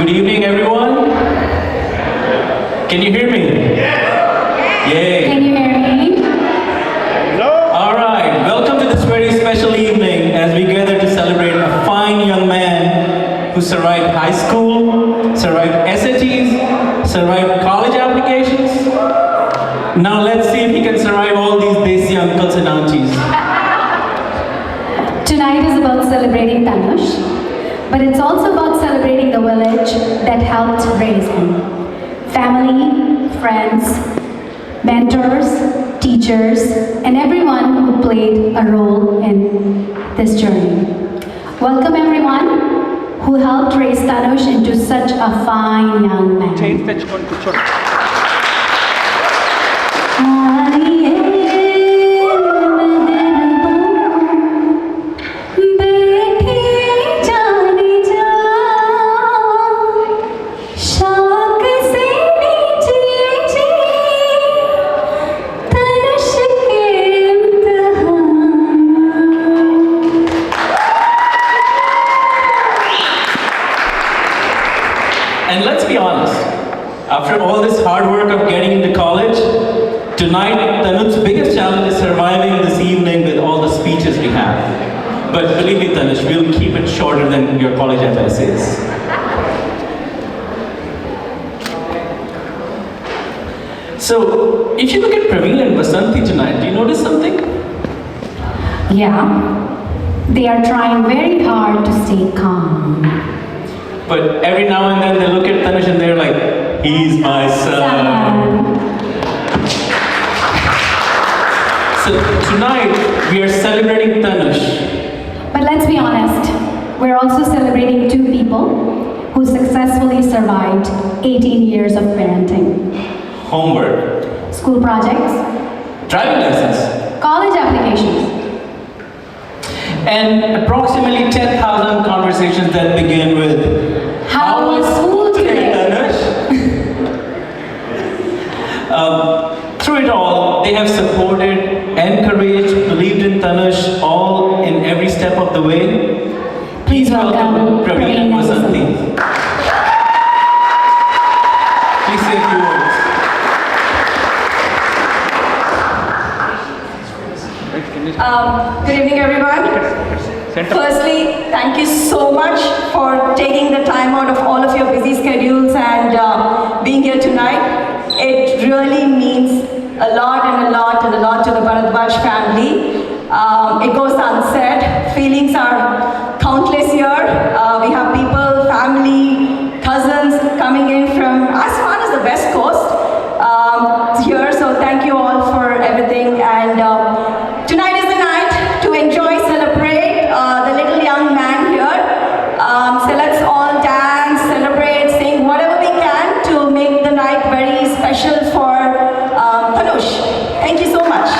Good evening, everyone. Can you hear me? Yay. Can you hear me? All right. Welcome to this very special evening as we gather to celebrate a fine young man who survived high school, survived SATs, survived college applications. Now let's see if he can survive all these desi uncles and aunties. Tonight is about celebrating Tanush, but it's also about celebrating the village that helped raise him. Family, friends, mentors, teachers, and everyone who played a role in this journey. Welcome everyone who helped raise Tanush into such a fine young man. And let's be honest, after all this hard work of getting into college, tonight Tanush's biggest challenge is surviving this evening with all the speeches we have. But believe me Tanush, we'll keep it shorter than your college FSAs. So, if you look at Praveen and Vasanti tonight, do you notice something? Yeah, they are trying very hard to stay calm. But every now and then they look at Tanush and they're like, he's my son. So tonight we are celebrating Tanush. But let's be honest, we're also celebrating two people who successfully survived 18 years of parenting. Homework, School projects, driving lessons, college applications, and approximately 10,000 conversations that begin with, how was school today? Tanush? Through it all, they have supported, encouraged, believed in Tanush, all in every step of the way. Please welcome Praveen and Vasanti. Please say a few words. Good evening, everyone. Firstly, thank you so much for taking the time out of all of your busy schedules and being here tonight. It really means a lot and a lot and a lot to the Bhardwaj family. It goes unsaid. Feelings are countless here. We have people, family, cousins coming in from as far as the West Coast here. So thank you all for everything. And tonight is the night to enjoy, celebrate the little young man here. So let's all dance, celebrate, sing whatever we can to make the night very special for Tanush. Thank you so much.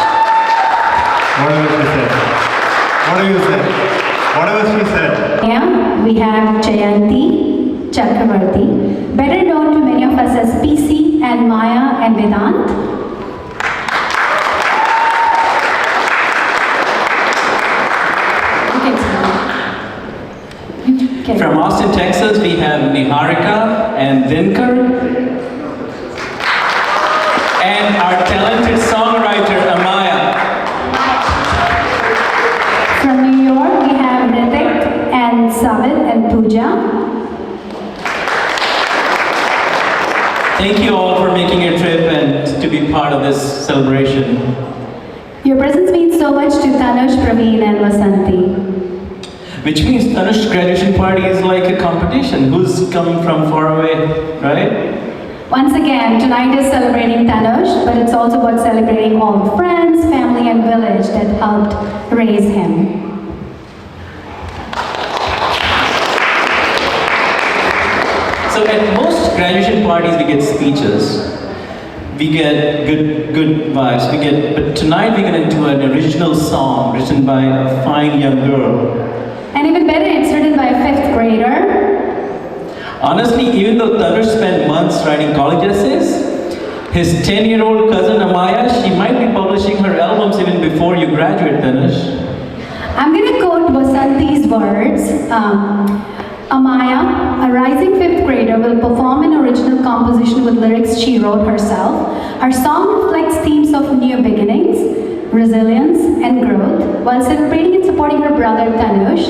Whatever she said. What do you say? Whatever she said. Yeah, we have Jayanti Chakravarti, better known to many of us as PC and Maya and Vedant. From Austin, Texas, we have Niharika and Dinkar. And our talented songwriter, Amaya. From New York, we have Ritik and Savit and Pooja. Thank you all for making a trip and to be part of this celebration. Your presence means so much to Tanush, Praveen and Vasanti. Which means Tanush's graduation party is like a competition. Who's coming from far away, right? Once again, tonight is celebrating Tanush, but it's also about celebrating all the friends, family and village that helped raise him. So at most graduation parties we get speeches. We get good vibes. But tonight we get into an original song written by a fine young girl. And even better, it's written by a 5th grader. Honestly, even though Tanush spent months writing college essays, his 10-year-old cousin Amaya, she might be publishing her albums even before you graduate, Tanush. I'm going to quote Vasanti's words. Amaya, a rising fifth grader, will perform an original composition with lyrics she wrote herself. Her song reflects themes of new beginnings, resilience, and growth, while celebrating and supporting her brother Tanush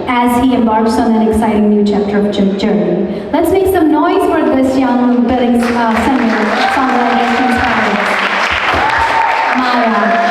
as he embarks on an exciting new chapter of journey. Let's make some noise for this young budding singer, songwriter, who inspired us. Maya.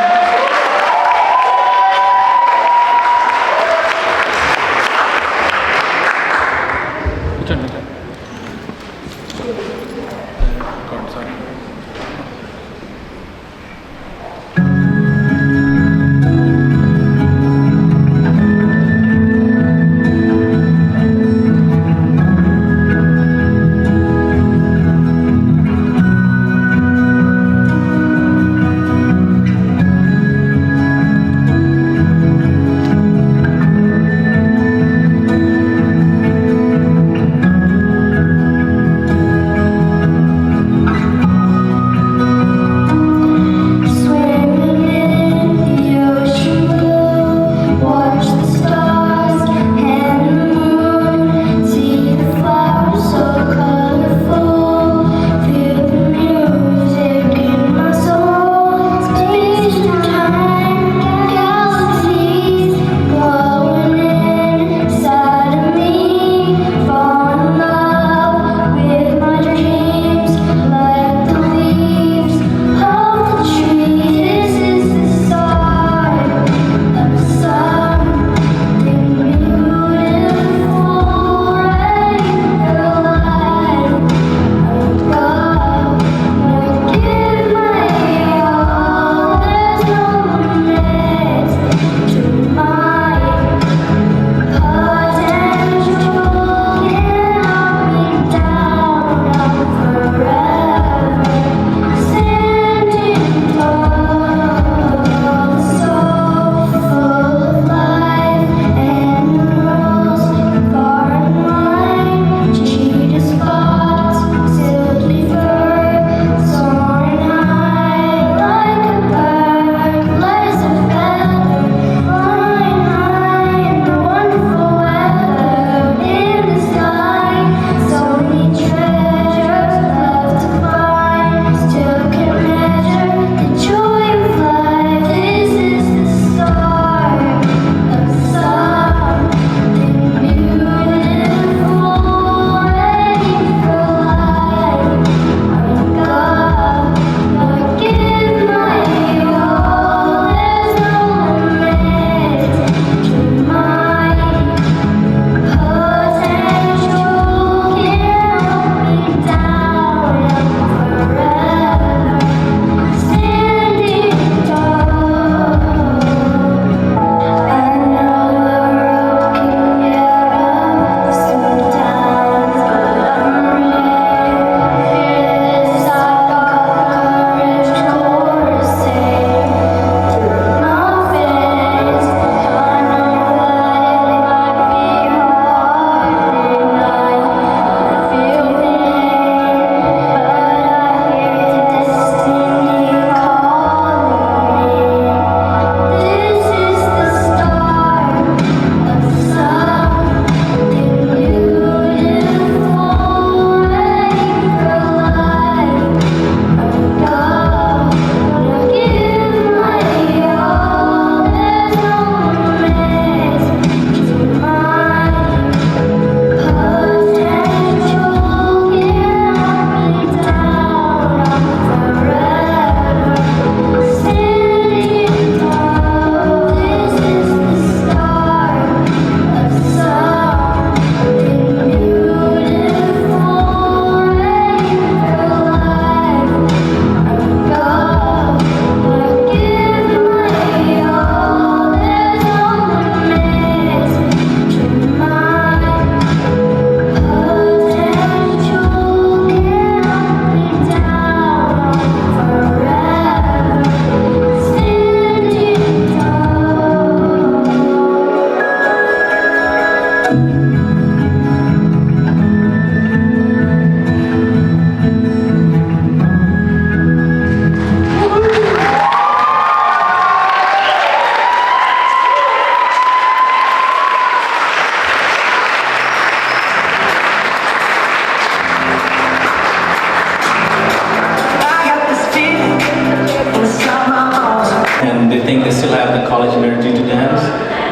college energy to dance.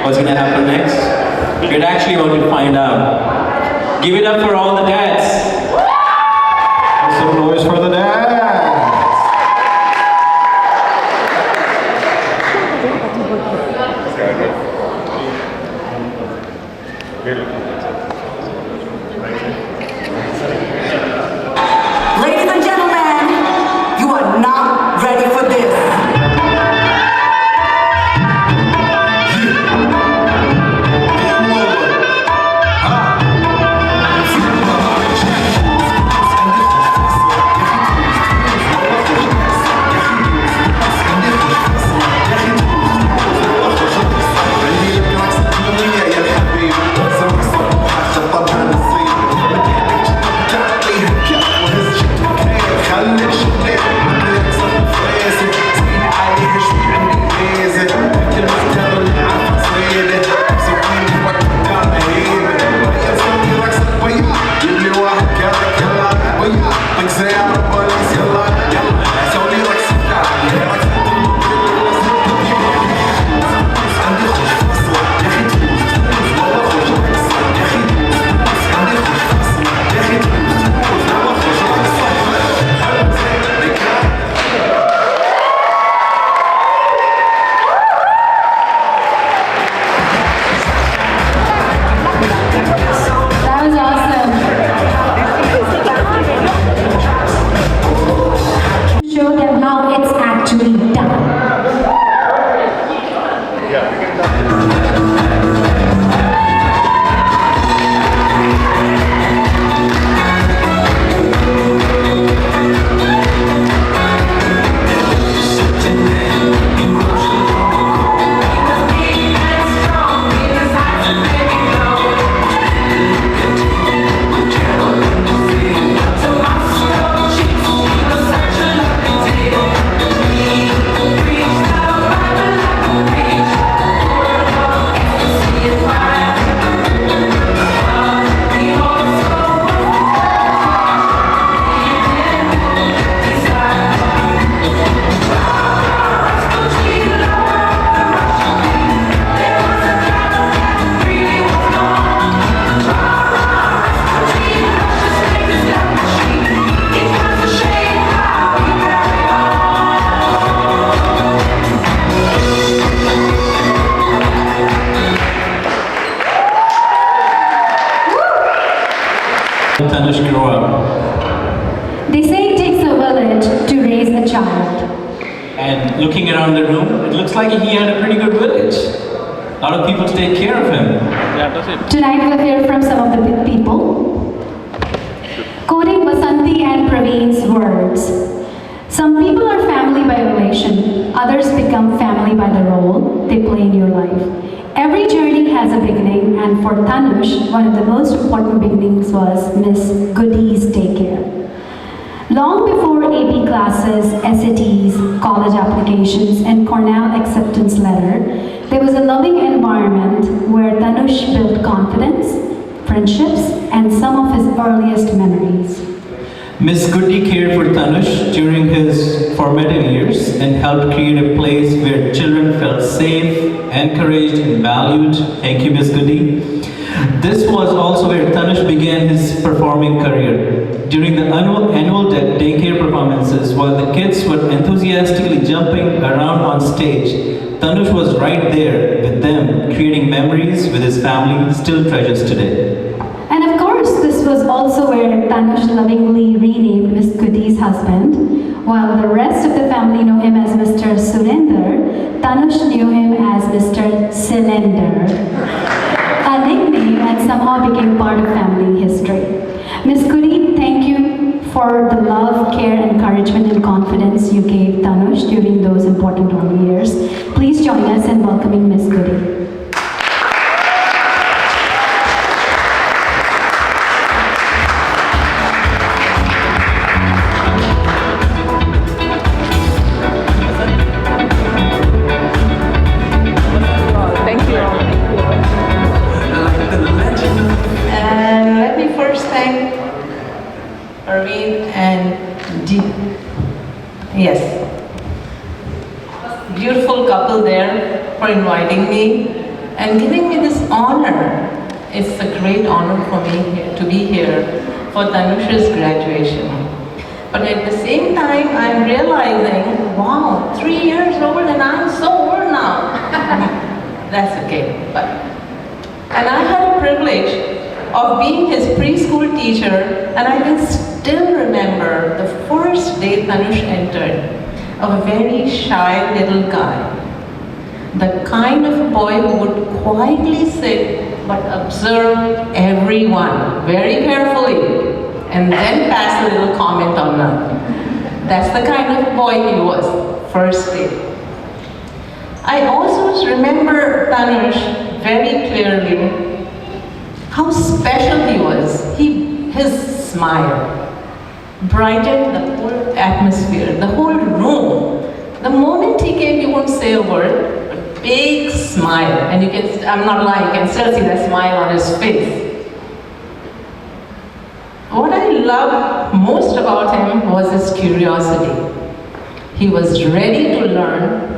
What's gonna happen next? We're actually about to find out. Give it up for all the dads. Make some noise for the dads. Ladies and gentlemen, you are not ready for this. That was awesome. Show them how it's actually done. Tanush grow up. They say it takes a village to raise a child. And looking around the room, it looks like he had a pretty good village. A lot of people to take care of him. Tonight we'll hear from some of the people. Quoting Vasanti and Praveen's words, some people are family by relation, others become family by the role they play in your life. Every journey has a beginning, and for Tanush, one of the most important beginnings was Miss Goody's daycare. Long before AP classes, SATs, college applications, and Cornell acceptance letter, there was a loving environment where Tanush built confidence, friendships, and some of his earliest memories. Miss Goody cared for Tanush during his formative years and helped create a place where children felt safe, encouraged, and valued. Thank you, Miss Goody. This was also where Tanush began his performing career. During the annual daycare performances, while the kids were enthusiastically jumping around on stage, Tanush was right there with them, creating memories with his family still treasures today. And of course, this was also where Tanush lovingly renamed Miss Goody's husband. While the rest of the family know him as Mr. Surinder, Tanush knew him as Mr. Cylinder, a nickname that somehow became part of family history. Miss Goody, thank you for the love, care, encouragement, and confidence you gave Tanush during those important early years. Please join us in welcoming Miss Goody. And let me first thank Arvind and Dee. Yes. Beautiful couple there. for inviting me and giving me this honor. It's a great honor for me to be here for Tanush's graduation. But at the same time, I'm realizing, wow, 3 years old and I'm so old now. That's okay. And I had a privilege of being his preschool teacher, and I can still remember the first day Tanush entered, a very shy little guy. The kind of boy who would quietly sit but observe everyone very carefully and then pass a little comment on them. That's the kind of boy he was, first day. I also remember Tanush very clearly, how special he was. His smile brightened the whole atmosphere, the whole room. The moment he came, he wouldn't say a word, a big smile. And you can, I'm not lying, you can still see that smile on his face. What I loved most about him was his curiosity. He was ready to learn,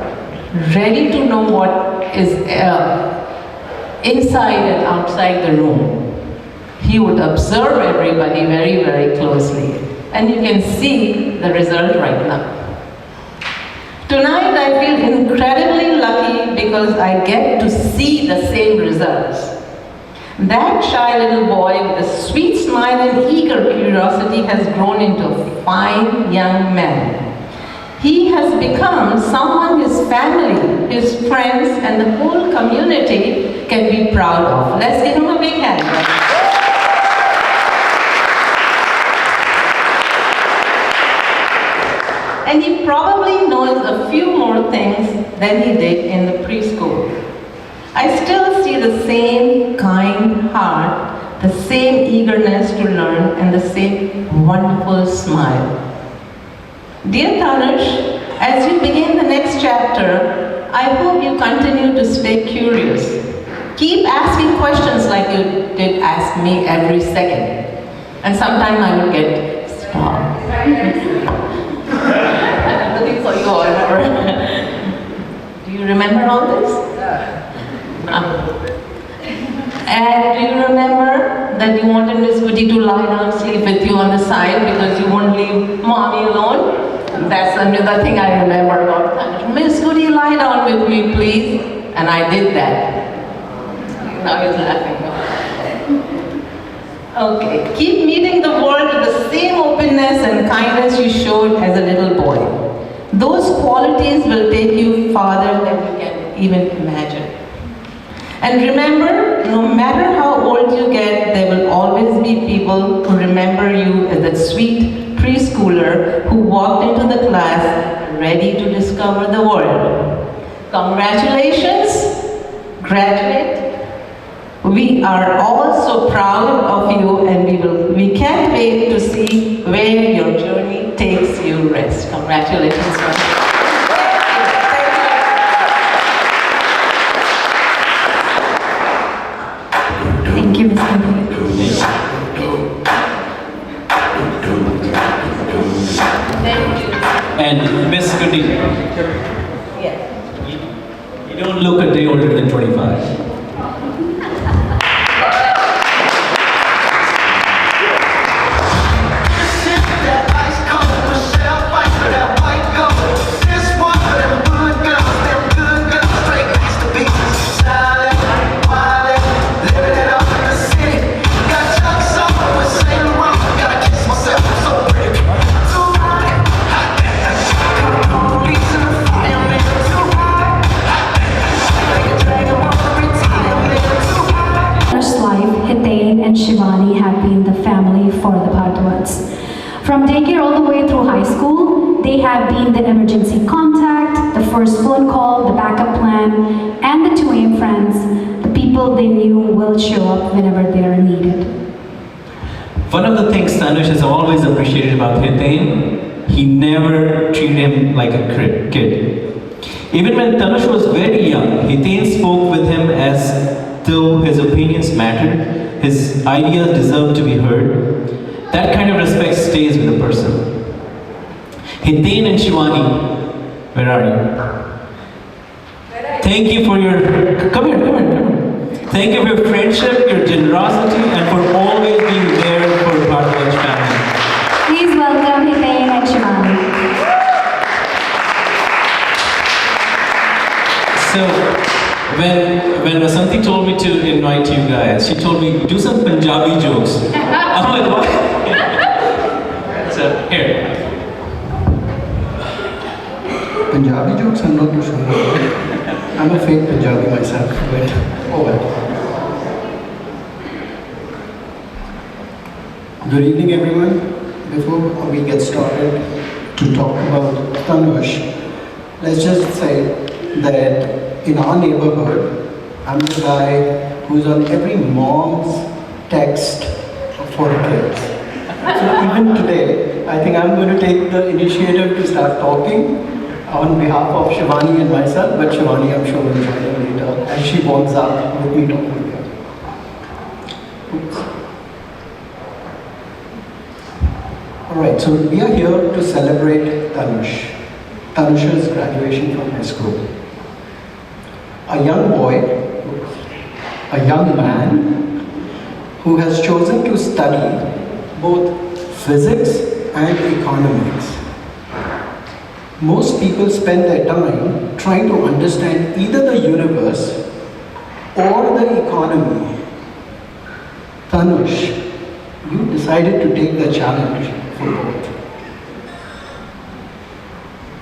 ready to know what is inside and outside the room. He would observe everybody very, very closely. And you can see the result right now. Tonight I feel incredibly lucky because I get to see the same results. That shy little boy with a sweet smile and eager curiosity has grown into a fine young man. He has become someone his family, his friends, and the whole community can be proud of. Let's give him a big hand. And he probably knows a few more things than he did in the preschool. I still see the same kind heart, the same eagerness to learn, and the same wonderful smile. Dear Tanush, as you begin the next chapter, I hope you continue to stay curious. Keep asking questions like you did ask me every second. And sometime I will get stopped. I'm looking for you all over. Do you remember all this? And do you remember that you wanted Miss Goody to lie down, sleep with you on the side because you won't leave mommy alone? That's another thing I remember about that. Miss Goody, lie down with me, please. And I did that. Now he's laughing. Okay, keep meeting the world with the same openness and kindness you showed as a little boy. Those qualities will take you farther than you can even imagine. And remember, no matter how old you get, there will always be people who remember you as that sweet preschooler who walked into the class ready to discover the world. Congratulations, graduate. We are all so proud of you, and we can't wait to see where your journey takes you. Rest. Congratulations. Thank you, Ms. Goody. And Miss Goody, Yes. you don't look a day older than 25. Shivani have been the family for the Bhardwajs. From daycare all the way through high school, they have been the emergency contact, the first phone call, the backup plan, and the 2 a.m. friends, the people they knew will show up whenever they are needed. One of the things Tanush has always appreciated about Hiten, he never treated him like a kid. Even when Tanush was very young, Hiten spoke with him as though his opinions mattered, his ideas deserve to be heard. That kind of respect stays with a person. Hiten and Shivani, where are you? Thank you for your, come here, come here, come here. Thank you for your friendship, your generosity, and for always being there for Bhardwaj family. Please welcome Hitayen and Shivani. So, when Vasanti told me to invite you guys, she told me do some Punjabi jokes. I'm like, what? So here. Punjabi jokes, I'm not too sure about. I'm a fake Punjabi myself, but oh well. Good evening, everyone. Before we get started to talk about Tanush, let's just say that in our neighborhood, I'm the guy who's on every mom's text for the kids. So even today, I think I'm going to take the initiative to start talking on behalf of Shivani and myself, but Shivani I'm sure will join in later as she warms up with me talking here. Oops. Alright, so we are here to celebrate Tanush's graduation from high school. A young boy, a young man who has chosen to study both physics and economics. Most people spend their time trying to understand either the universe or the economy. Tanush, you decided to take the challenge for both.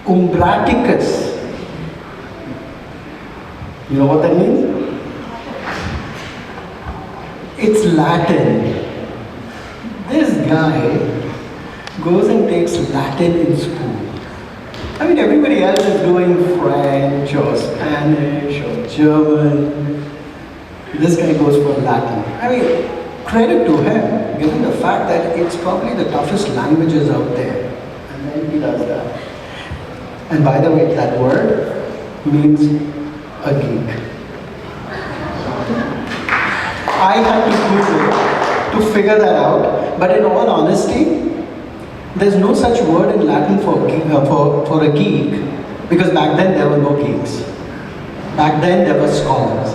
Umbraticus. You know what that means? It's Latin. This guy goes and takes Latin in school. I mean, everybody else is doing French or Spanish or German. This guy goes for Latin. I mean, credit to him, given the fact that it's probably the toughest languages out there. And then he does that. And by the way, that word means a geek. I had to Google to figure that out, but in all honesty, there's no such word in Latin for a geek, because back then there were no geeks. Back then there were scholars.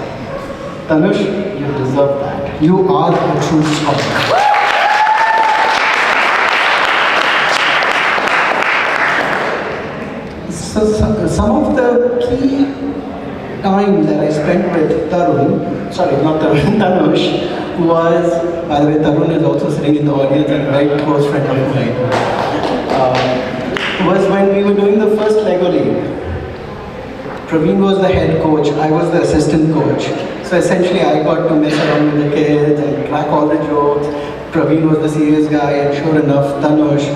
Tanush, you deserve that. You are a true scholar. So some of the key time that I spent with Tarun, sorry, not Tarun, Tanush, was, by the way, Tarun is also sitting in the audience and a very close friend of mine, was when we were doing the first Lego League. Praveen was the head coach, I was the assistant coach. So essentially I got to mess around with the kids and crack all the jokes. Praveen was the serious guy, and sure enough, Tanush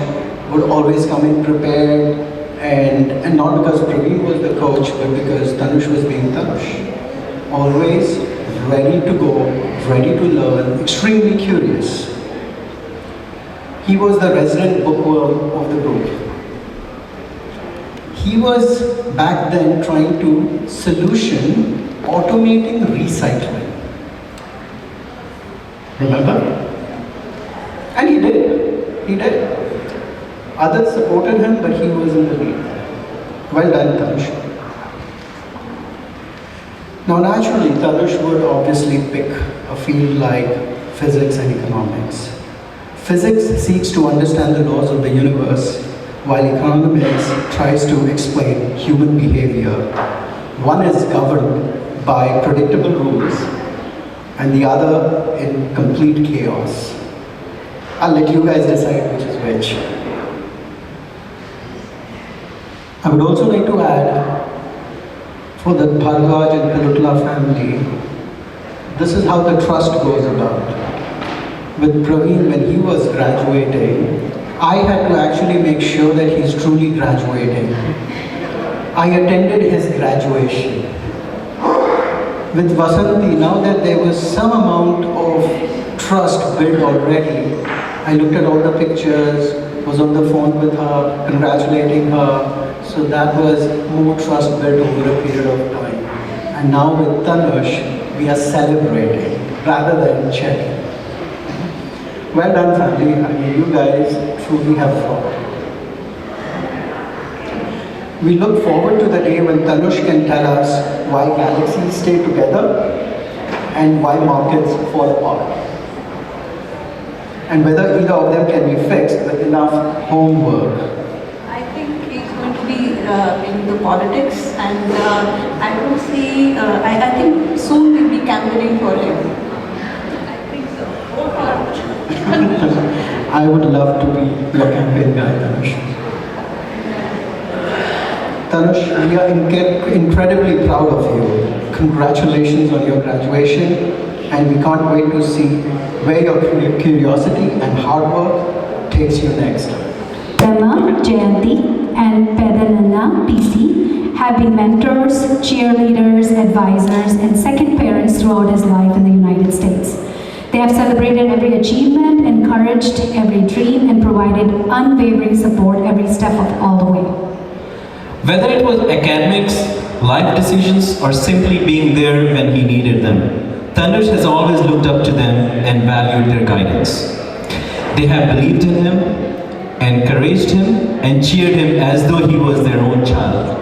would always come in prepared, and not because Praveen was the coach, but because Tanush was being Tanush. Always ready to go, ready to learn, extremely curious. He was the resident bookworm of the group. He was back then trying to solution automating recycling. Remember? And he did. He did. Others supported him, but he was in the lead. Well done, Tanush. Now naturally, Tanush would obviously pick a field like physics and economics. Physics seeks to understand the laws of the universe, while economics tries to explain human behavior. One is governed by predictable rules, and the other in complete chaos. I'll let you guys decide which is which. I would also like to add, for the Bhardwaj and Pilutla family, this is how the trust goes about. With Praveen, when he was graduating, I had to actually make sure that he's truly graduating. I attended his graduation. With Vasanti, now that there was some amount of trust built already, I looked at all the pictures, was on the phone with her, congratulating her. So that was more trust built over a period of time. And now with Tanush, we are celebrating rather than checking. Well done, family. I mean, you guys truly have fun. We look forward to the day when Tanush can tell us why galaxies stay together and why markets fall apart. And whether either of them can be fixed with enough homework. I think he's going to be into politics, and I don't see, I think soon we'll be campaigning for him. I think so. I would love to be your campaign guy, Tanush. Tanush, we are incredibly proud of you. Congratulations on your graduation, and we can't wait to see where your curiosity and hard work takes you next. Brahma, Jayanti, and Pedanana PC have been mentors, cheerleaders, advisors, and second parents throughout his life in the United States. They have celebrated every achievement, encouraged every dream, and provided unwavering support every step of all the way. Whether it was academics, life decisions, or simply being there when he needed them, Tanush has always looked up to them and valued their guidance. They have believed in him, encouraged him, and cheered him as though he was their own child.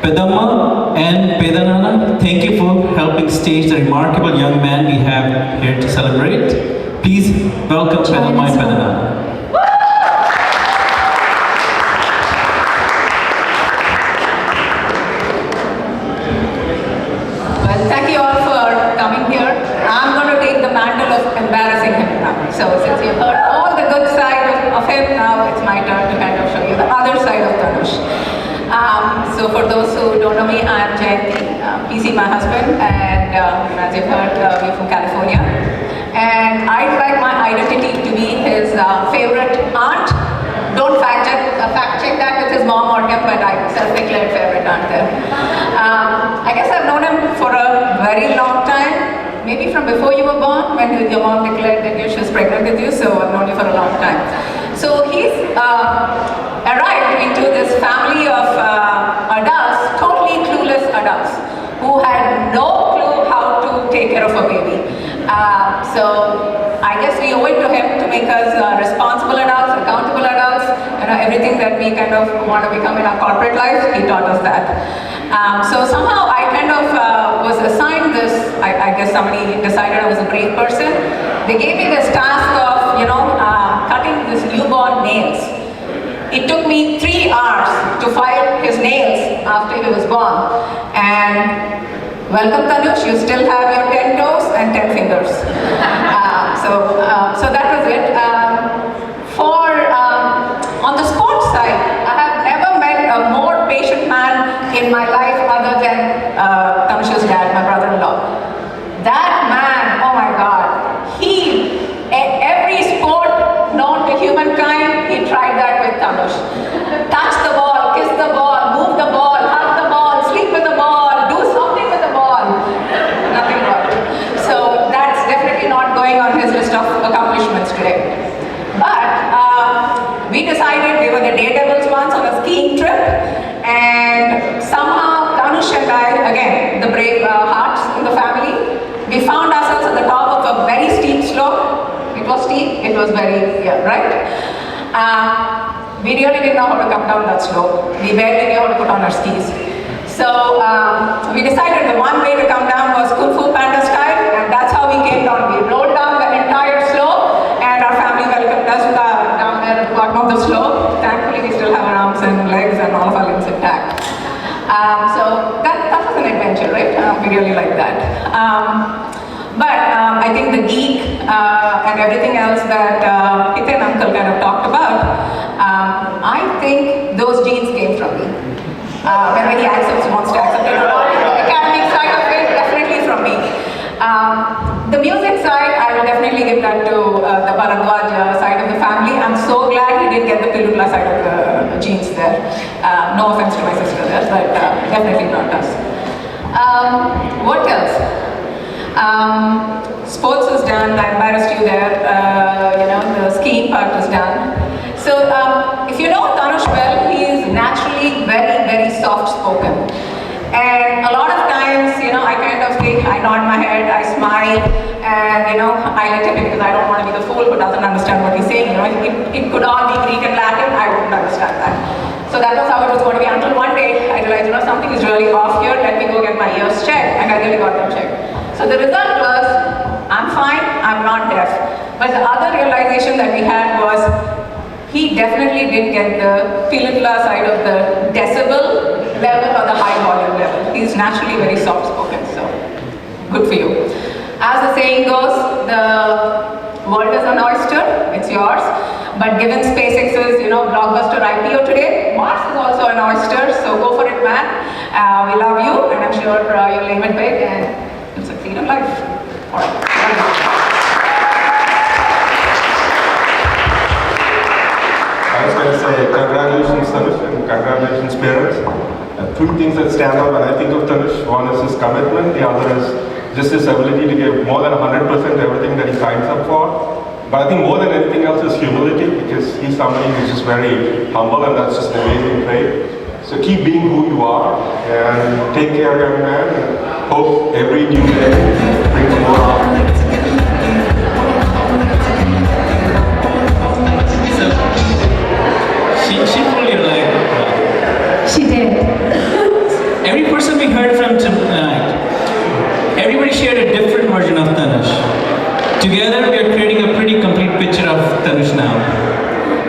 Pedamma and Pedanana, thank you for helping stage the remarkable young man we have here to celebrate. Please welcome Pedamma and Pedanana. Well, thank you all for coming here. I'm going to take the mantle of embarrassing him now. So since you've heard all the good side of him, now it's my turn to kind of show you the other side of Tanush. So for those who don't know me, I'm Jayanti, PC my husband, and as you've heard, we're from California. And I'd like my identity to be his favorite aunt. Don't fact check that with his mom or him, but I self-declared favorite aunt there. I guess I've known him for a very long time, maybe from before you were born, when your mom declared that she was pregnant with you, so I've known you for a long time. So he's arrived into this family of adults, totally clueless adults, who had no clue how to take care of a baby. So I guess we owe it to him to make us responsible adults, accountable adults, everything that we kind of want to become in our corporate life, he taught us that. So somehow I kind of was assigned this, I guess somebody decided I was a brave person. They gave me this task of, cutting this newborn nails. It took me 3 hours to file his nails after he was born. And welcome Tanush, you still have your 10 toes and 10 fingers. So that was it. On the sports side, I have never met a more patient man in my life other than Tanush's dad, my brother-in-law. That man, oh my God, every sport known to humankind, he tried that with Tanush. Touch the ball, kiss the ball, move the ball, hug the ball, sleep with the ball, do something with the ball. Nothing worked. So that's definitely not going on his list of accomplishments today. But we decided we were the daredevils once on a skiing trip, and somehow Tanush and I, again, the brave hearts in the family, we found ourselves at the top of a very steep slope. It was steep, it was very, right? We really didn't know how to come down that slope. We barely knew how to put on our skis. So we decided the one way to come down was Kung Fu Panda style, and that's how we came down. We rolled down the entire slope, and our family welcomed us down there at the bottom of the slope. Thankfully, we still have our arms and legs and all of our limbs intact. So that was an adventure, right? We really liked that. But I think the geek and everything else that Hiten uncle kind of talked about, I think those genes came from me. Whether he wants to accept it or not, the academic side of it, definitely from me. The music side, I will definitely give that to the Bhardwaj side of the family. I'm so glad he didn't get the Pilutla side of the genes there. No offense to my sister there, but definitely not us. What else? Sports is done. I embarrassed you there. The skiing part is done. So if you know Tanush well, he is naturally very, very soft-spoken. And a lot of times, I kind of I nod my head, I smile, and I let him in because I don't want to be the fool who doesn't understand what he's saying. It could all be Greek and Latin, I wouldn't understand that. So So that was how it was going to be until one day I realized, something is really off here. Let me go get my ears checked, and I really got them checked. So the result was, I'm fine, I'm not deaf. But the other realization that we had was, he definitely didn't get the Philitla side of the decibel level or the high volume level. He's naturally very soft spoken, so good for you. As the saying goes, the world is an oyster, it's yours. But given SpaceX's, blockbuster IPO today, Mars is also an oyster, so go for it, man. We love you, and I'm sure you'll aim it big and you'll succeed in life. All right. I was going to say congratulations, Tanush, and congratulations, parents. Two things that stand out when I think of Tanush. One is his commitment, the other is just his ability to give more than 100% everything that he signs up for. But I think more than anything else is humility, because he's somebody who's just very humble, and that's just an amazing trait. So keep being who you are, and take care, young man, and hope every new day brings more opportunities. She pulled your leg. She did. Every person we heard from tonight, everybody shared a different version of Tanush. Together, we are creating a pretty complete picture of Tanush now.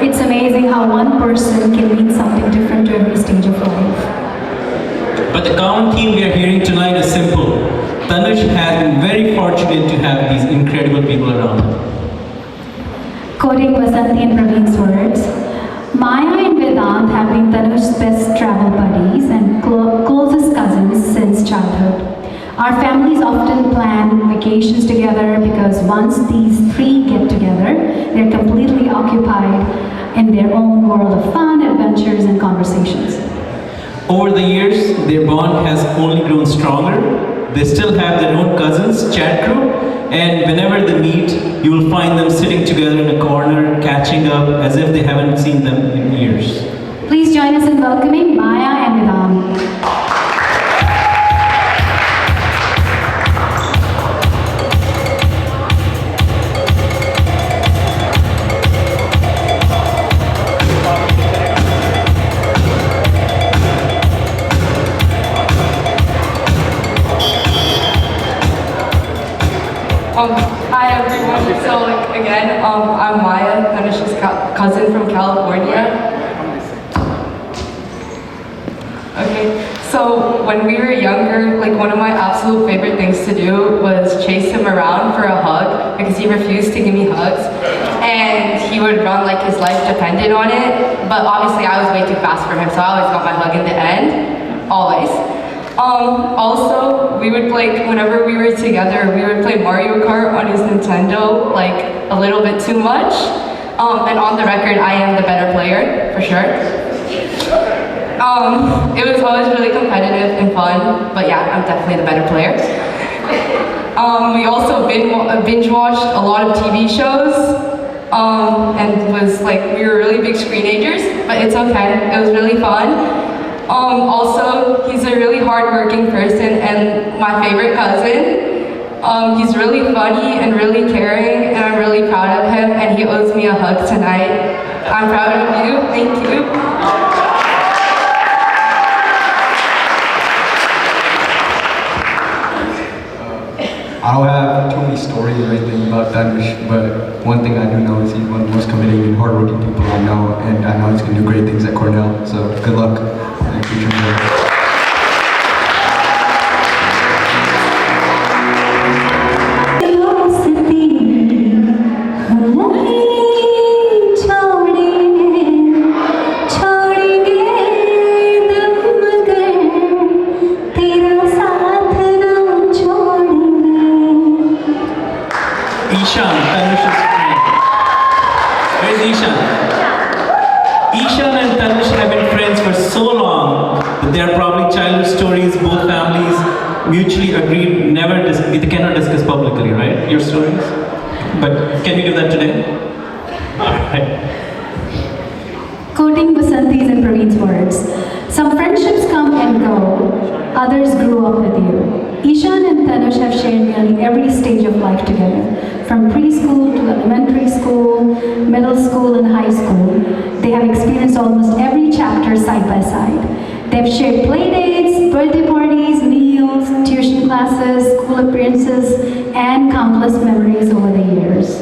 It's amazing how one person can mean something different to every stage of life. But the common theme we are hearing tonight is simple. Tanush has been very fortunate to have these incredible people around him. Quoting Vasanthi and Praveen's words, Maya and Vedant have been Tanush's best travel buddies and closest cousins since childhood. Our families often plan vacations together because once these three get together, they're completely occupied in their own world of fun, adventures, and conversations. Over the years, their bond has only grown stronger. They still have their own cousins, chat group, and whenever they meet, you will find them sitting together in a corner, catching up as if they haven't seen them in years. Please join us in welcoming Maya and Vedant. Hi everyone. So again, I'm Maya, Tanush's cousin from California. Okay, so when we were younger, one of my absolute favorite things to do was chase him around for a hug because he refused to give me hugs. And he would run like his life depended on it. But obviously I was way too fast for him, so I always got my hug in the end. Always. Also, we would whenever we were together, we would play Mario Kart on his Nintendo, a little bit too much. And on the record, I am the better player, for sure. It was always really competitive and fun, but yeah, I'm definitely the better player. We also binge watched a lot of TV shows, and we were really big screenagers, but it's okay, it was really fun. Also, he's a really hardworking person and my favorite cousin. He's really funny and really caring, and I'm really proud of him, and he owes me a hug tonight. I'm proud of you, thank you. I don't have too many stories or anything about Tanush, but one thing I do know is he's one of the most committing and hardworking people I know, and I know he's going to do great things at Cornell, so good luck in the future. Ishan, Tanush's friend. Where's Ishan? Ishan and Tanush have been friends for so long that they are probably childhood stories both families mutually agreed they cannot discuss publicly, right? Your stories? But can we do that today? Alright. Quoting Vasanthi's and Praveen's words, some friendships come and go, others grew up with you. Ishan and Tanush have shared nearly every stage of life together, from preschool to elementary school, middle school and high school. They have experienced almost every chapter side by side. They've shared play dates, birthday parties, meals, tuition classes, school appearances, and countless memories over the years.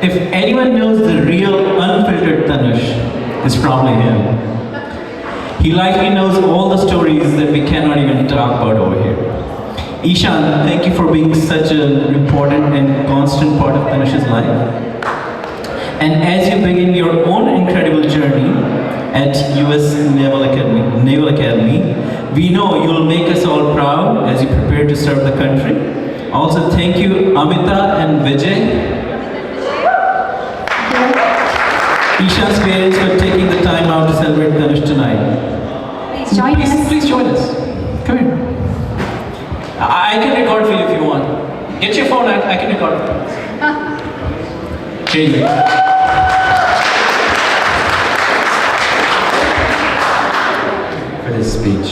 If anyone knows the real unfiltered Tanush, it's probably him. He likely knows all the stories that we cannot even talk about over here. Ishan, thank you for being such an important and constant part of Tanush's life. And as you begin your own incredible journey at US Naval Academy, we know you'll make us all proud as you prepare to serve the country. Also, thank you Amita and Vijay, Ishan's parents, for taking the time out to celebrate Tanush tonight. Please join us. Please join us. Come here. I can record for you if you want. Get your phone, I can record for you. Here you go. For this speech,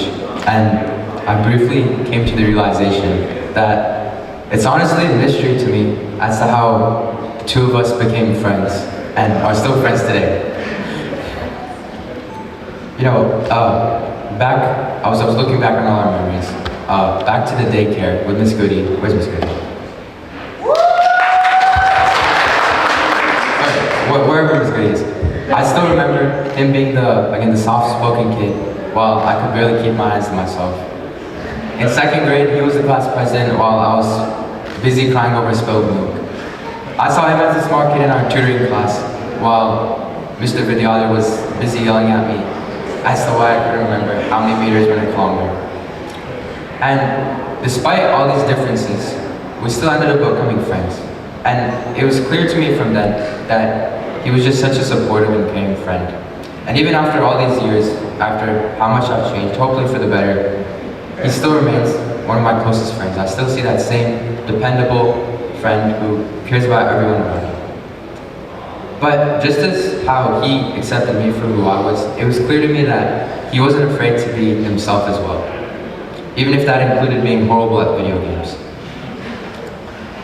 and I briefly came to the realization that it's honestly a mystery to me as to how the two of us became friends and are still friends today. You know, I was looking back on all our memories. Back to the daycare with Miss Goody. Where's Miss Goody? Wherever Miss Goody is. I still remember him being the soft-spoken kid, while I could barely keep my eyes to myself. In second grade, he was the class president while I was busy crying over spilled milk. I saw him as a smart kid in our tutoring class, while Mr. Vidyadhar was busy yelling at me as to why I couldn't remember how many meters were in a kilometer. And despite all these differences, we still ended up becoming friends. And it was clear to me from then that he was just such a supportive and caring friend. And even after all these years, after how much I've changed, hopefully for the better, he still remains one of my closest friends. I still see that same dependable friend who cares about everyone around him. But just as how he accepted me for who I was, it was clear to me that he wasn't afraid to be himself as well, even if that included being horrible at video games.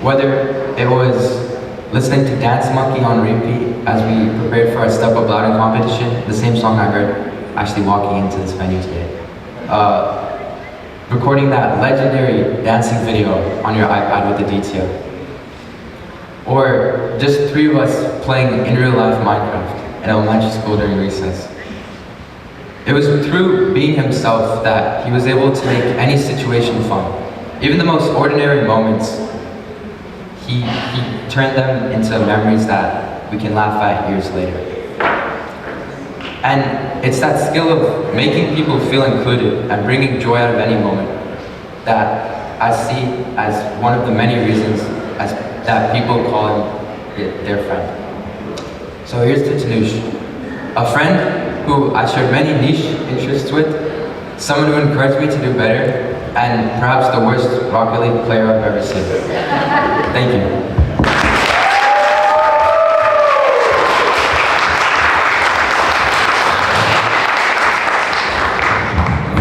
Whether it was listening to Dance Monkey on repeat as we prepared for our Step Up Louder competition, the same song I heard actually walking into this venue today. Recording that legendary dancing video on your iPad with the DTO. Or just three of us playing in real life Minecraft in elementary school during recess. It was through being himself that he was able to make any situation fun. Even the most ordinary moments, he turned them into memories that we can laugh at years later. And it's that skill of making people feel included and bringing joy out of any moment that I see as one of the many reasons that people call him their friend. So here's to Tanush, a friend who I shared many niche interests with, someone who encouraged me to do better, and perhaps the worst Rocket League player I've ever seen. Thank you.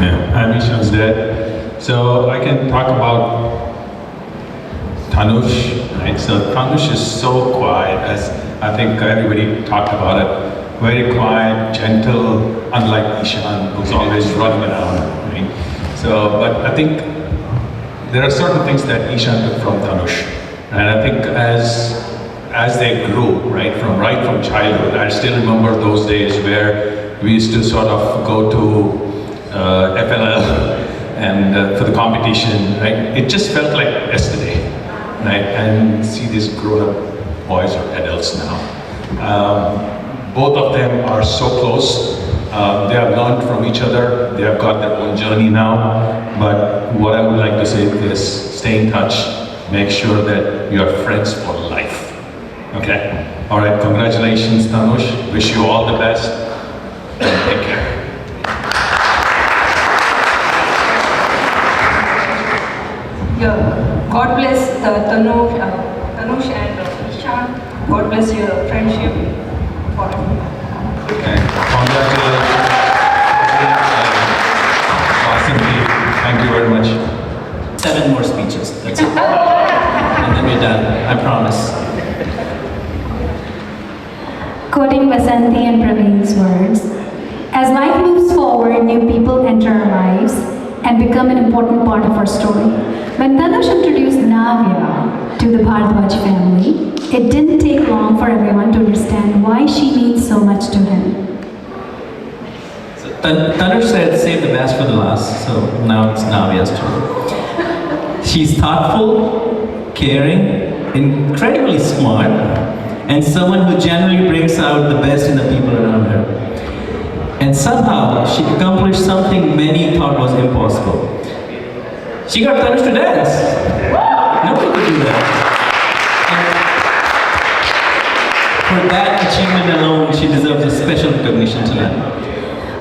Yeah, I'm Ishan's dad. So I can talk about Tanush, right? So Tanush is so quiet, as I think everybody talked about it. Very quiet, gentle, unlike Ishan, who's always running around, right? So, but I think there are certain things that Ishan took from Tanush. And I think as they grew, right from childhood, I still remember those days where we used to sort of go to FLL and for the competition, right? It just felt like yesterday, right? And see these grown-up boys or adults now. Both of them are so close. They have learned from each other. They have got their own journey now. But what I would like to say is stay in touch. Make sure that you are friends for life. Okay? All right, congratulations, Tanush. Wish you all the best. And take care. Yeah. God bless Tanush and Ishan. God bless your friendship. Okay. Congratulations. Awesome. Thank you very much. 7 more speeches. That's it. And then we're done. I promise. Quoting Vasanthi and Praveen's words. new people enter our lives and become an important part of our story. When Tanush introduced Navya to the Bhardwaj family, it didn't take long for everyone to understand why she means so much to him. Tanush said, save the best for the last, so now it's Navya's turn. She's thoughtful, caring, incredibly smart, and someone who generally brings out the best in the people around her. And somehow, she accomplished something many thought was impossible. She got Tanush to dance. Nobody could do that. And for that achievement alone, she deserves a special recognition tonight.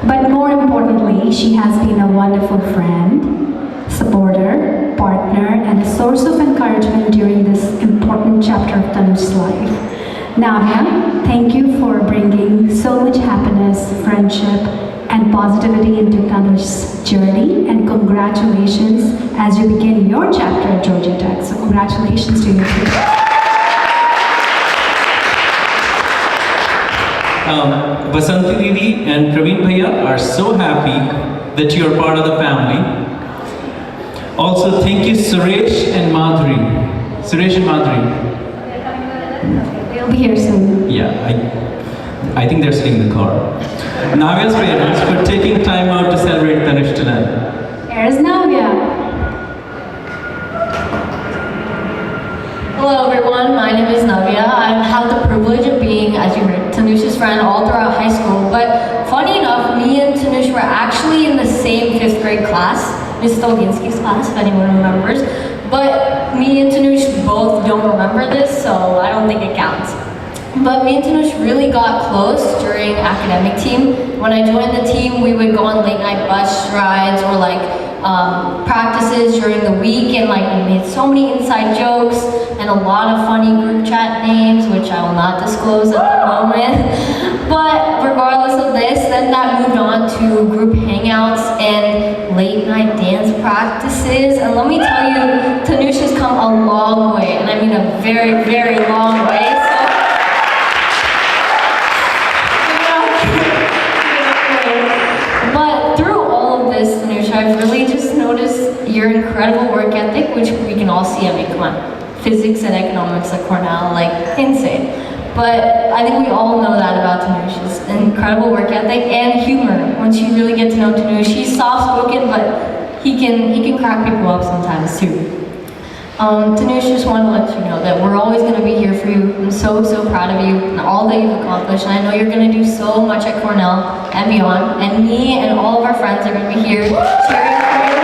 But more importantly, she has been a wonderful friend, supporter, partner, and a source of encouragement during this important chapter of Tanush's life. Navya, thank you for bringing so much happiness, friendship, and positivity into Tanush's journey, and congratulations as you begin your chapter at Georgia Tech. So congratulations to you too. Basanti Didi and Praveen Bhaiya are so happy that you are part of the family. Also, thank you Suresh and Madhuri. Suresh and Madhuri. They'll be here soon. Yeah, I think they're sitting in the car. Navya's parents for taking time out to celebrate Tanush tonight. Here's Navya. Hello everyone, my name is Navya. I have the privilege of being, as you heard, Tanush's friend all throughout high school. But funny enough, me and Tanush were actually in the same 5th grade class, Ms. Stolginski's class, if anyone remembers. But me and Tanush both don't remember this, so I don't think it counts. But me and Tanush really got close during academic team. When I joined the team, we would go on late night bus rides or practices during the week, and we made so many inside jokes and a lot of funny group chat names, which I will not disclose at the moment. But regardless of this, then that moved on to group hangouts and late night dance practices. And let me tell you, Tanush has come a long way, and I mean a very, very long way. But through all of this, Tanush, I've really just noticed your incredible work ethic, which we can all see. I mean, come on, physics and economics at Cornell, insane. But I think we all know that about Tanush, his incredible work ethic and humor. Once you really get to know Tanush, he's soft-spoken, but he can crack people up sometimes too. Tanush, just want to let you know that we're always going to be here for you. I'm so, so proud of you and all that you've accomplished. And I know you're going to do so much at Cornell and beyond. And me and all of our friends are going to be here cheering for you.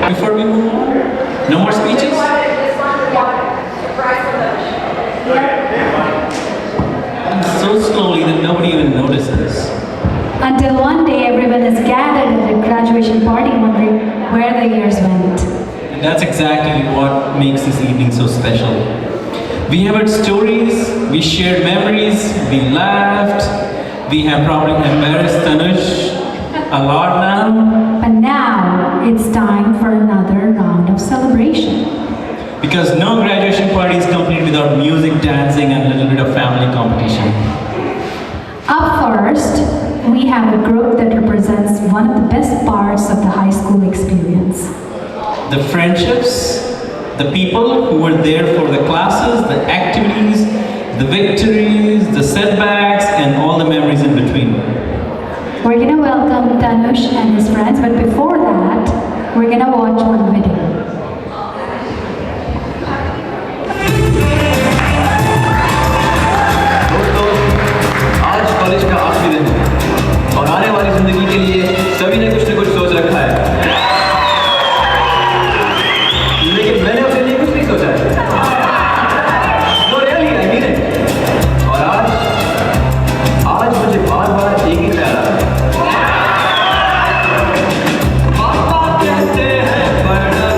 Before we move on, no more speeches? So slowly that nobody even notices. Until one day everyone is gathered at a graduation party wondering where the years went. And that's exactly what makes this evening so special. We have heard stories, we shared memories, we laughed, we have probably embarrassed Tanush a lot now. But now it's time for another round of celebration. Because no graduation party is complete without music, dancing, and a little bit of family competition. Up first, we have a group that represents one of the best parts of the high school experience. The friendships, the people who were there for the classes, the activities, the victories, the setbacks, and all the memories in between. We're going to welcome Tanush and his friends, but before that, we're going to watch one video. College का आखिरी दिन है और आने वाली जिंदगी के लिए सभी ने कुछ न कुछ सोच रखा है, लेकिन मैंने अपने लिए कुछ नहीं सोचा है। No, really, I mean it. और आज मुझे बार-बार एक ही ख्याल आता है। पापा कहते हैं पढ़ना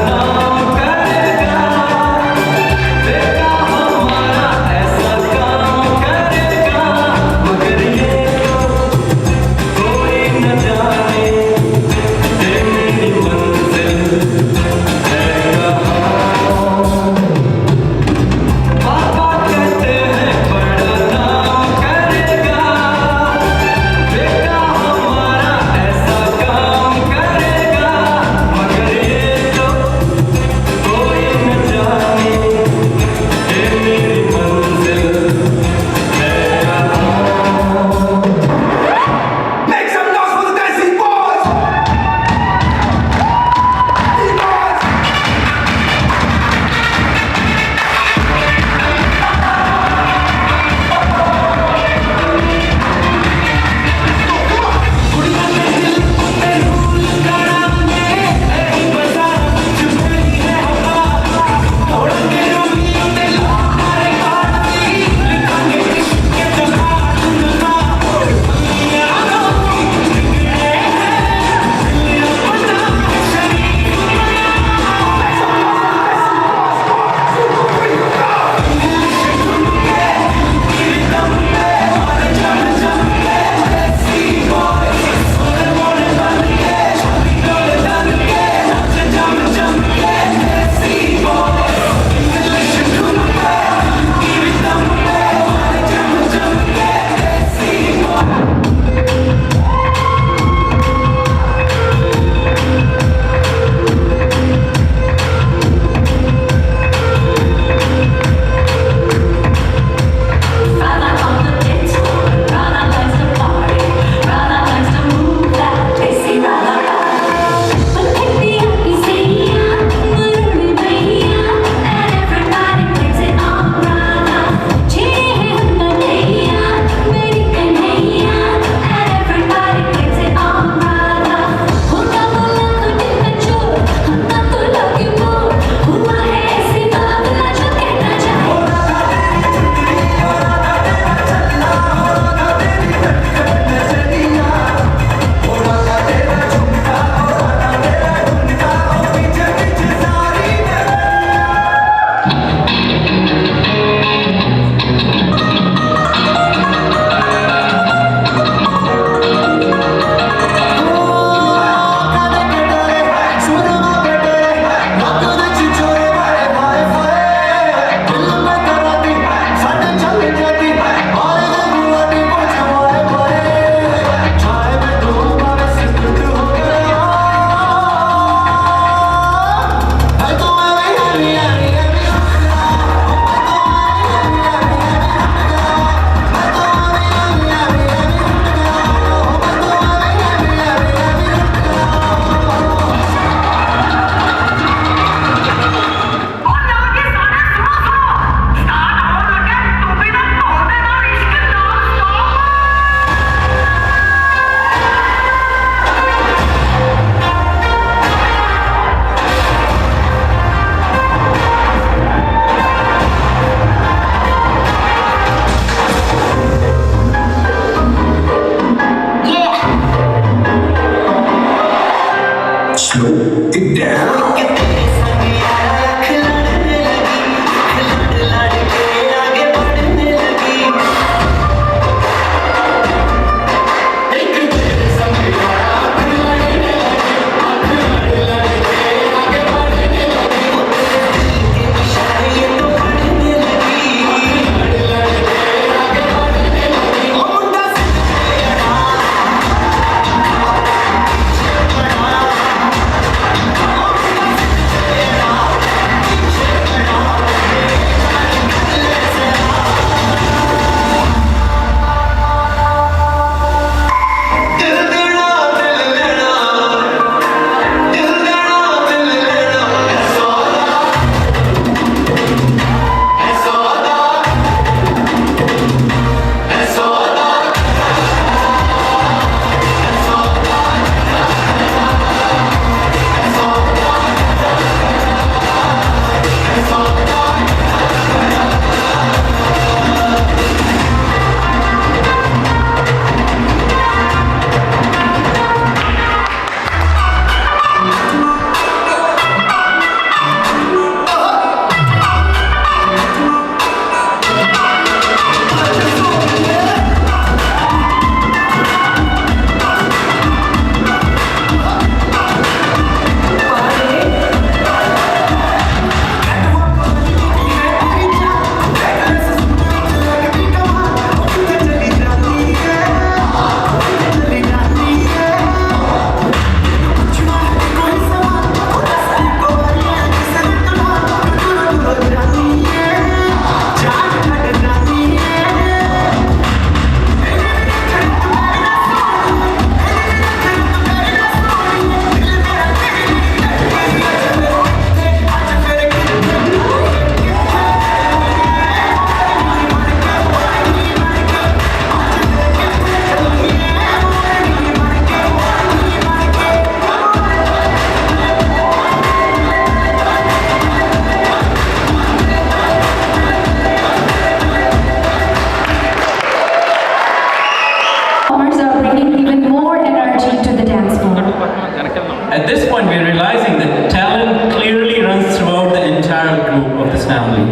At this point, we're realizing that talent clearly runs throughout the entire group of this family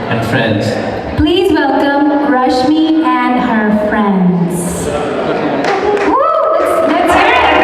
and friends. Please welcome Rashmi and her friends. Woo, let's hear it.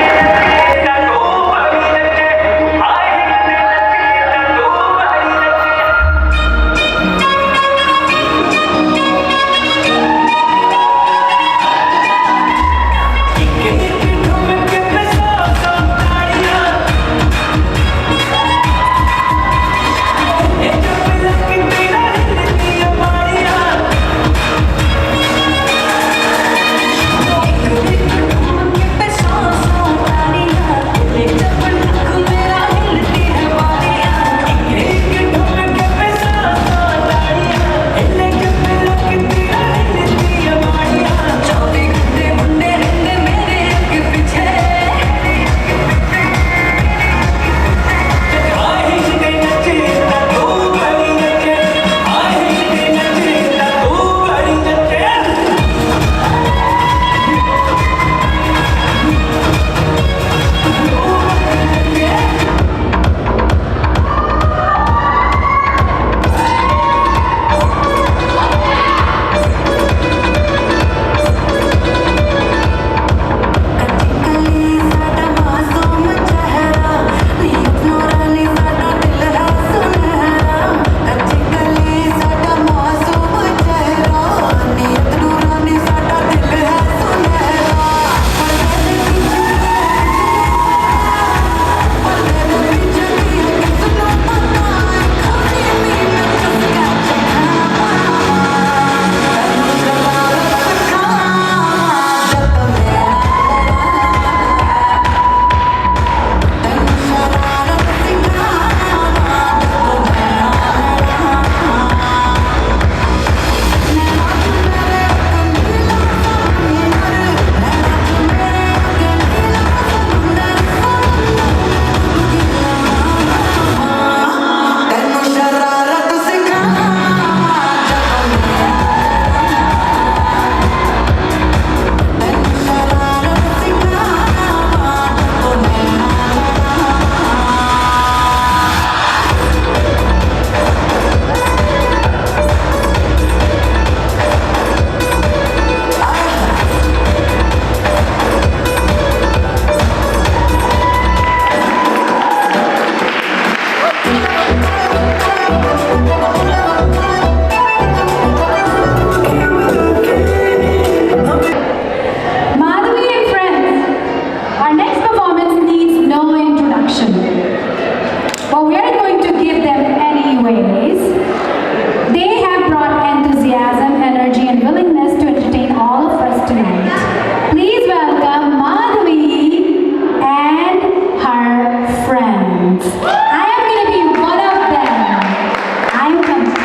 I am going to be one of them. I am coming.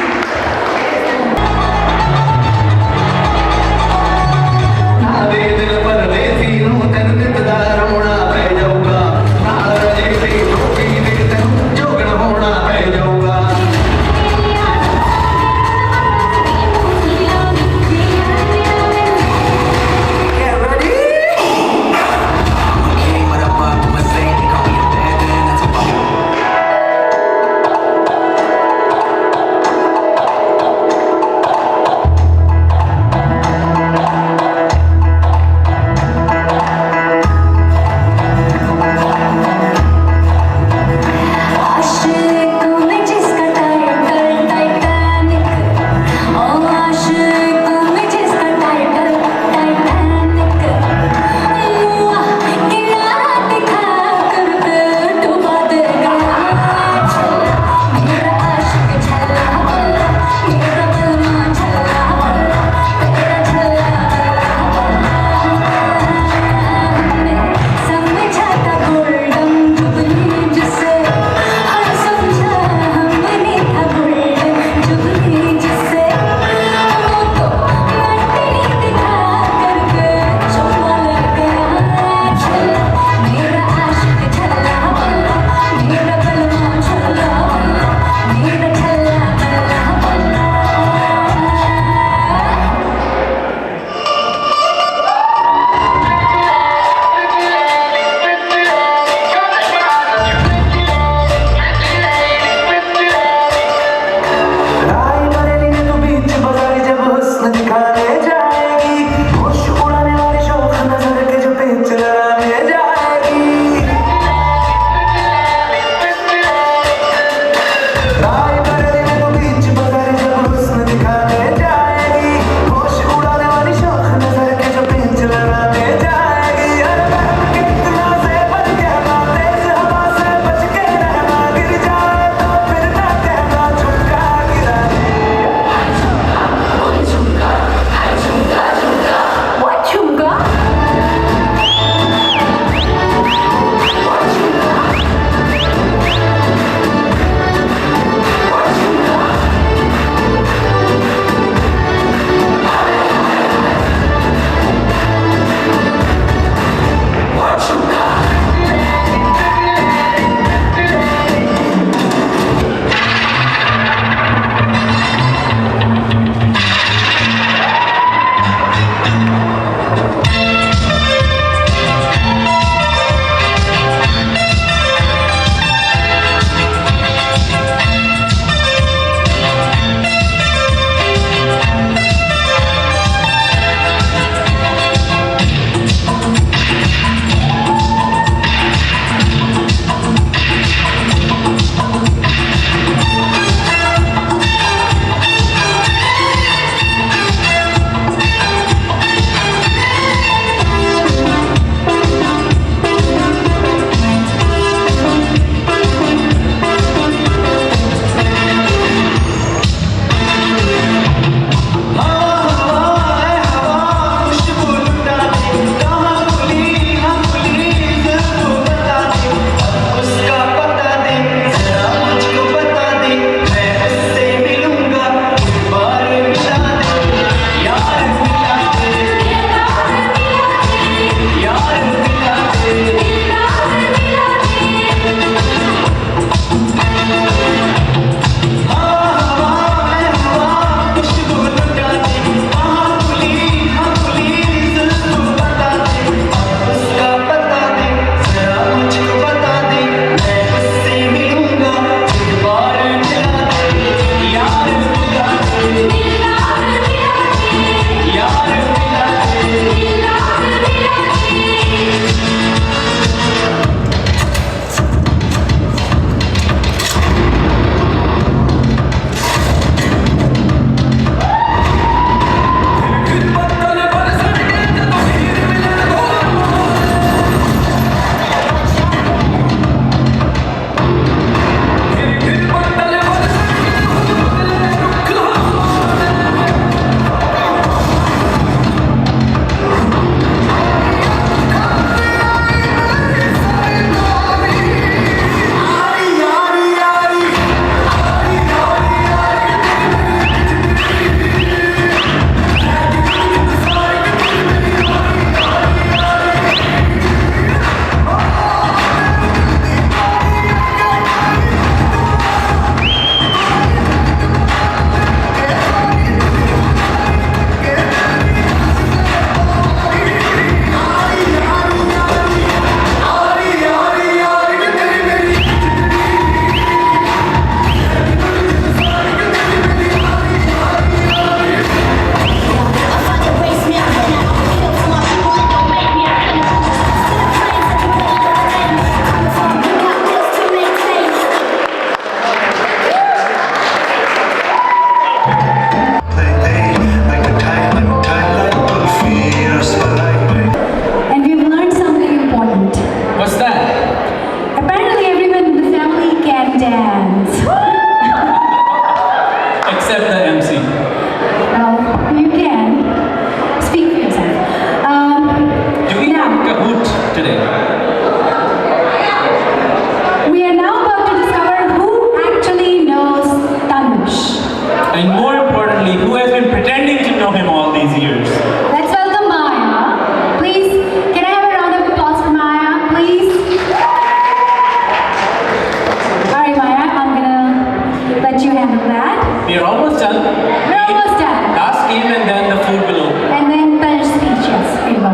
we're almost done. We're almost done. Last game and then the food will open. And then Tanush speeches. Here you go.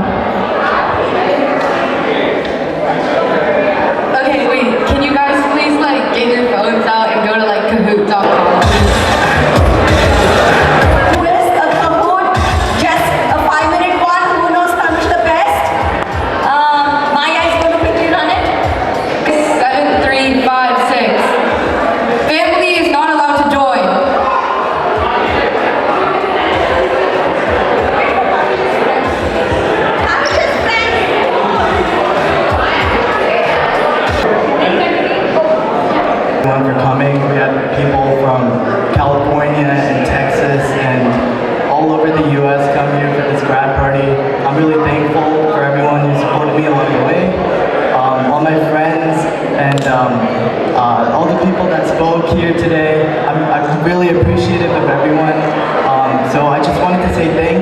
Okay, wait, can you guys please like get your phones out and go to like kahoot.com? Who is a Kahoot? Just a 5-minute one. Who knows Tanush the best? Maya is going to quickly run it. 7, 3, 5, 6. Family is not allowed to join. Everyone for coming. We had people from California and Texas and all over the US come here for this grad party. I'm really thankful for everyone who supported me along the way. All my friends and all the people that spoke here today. I'm really appreciative of everyone. So I just wanted to say thank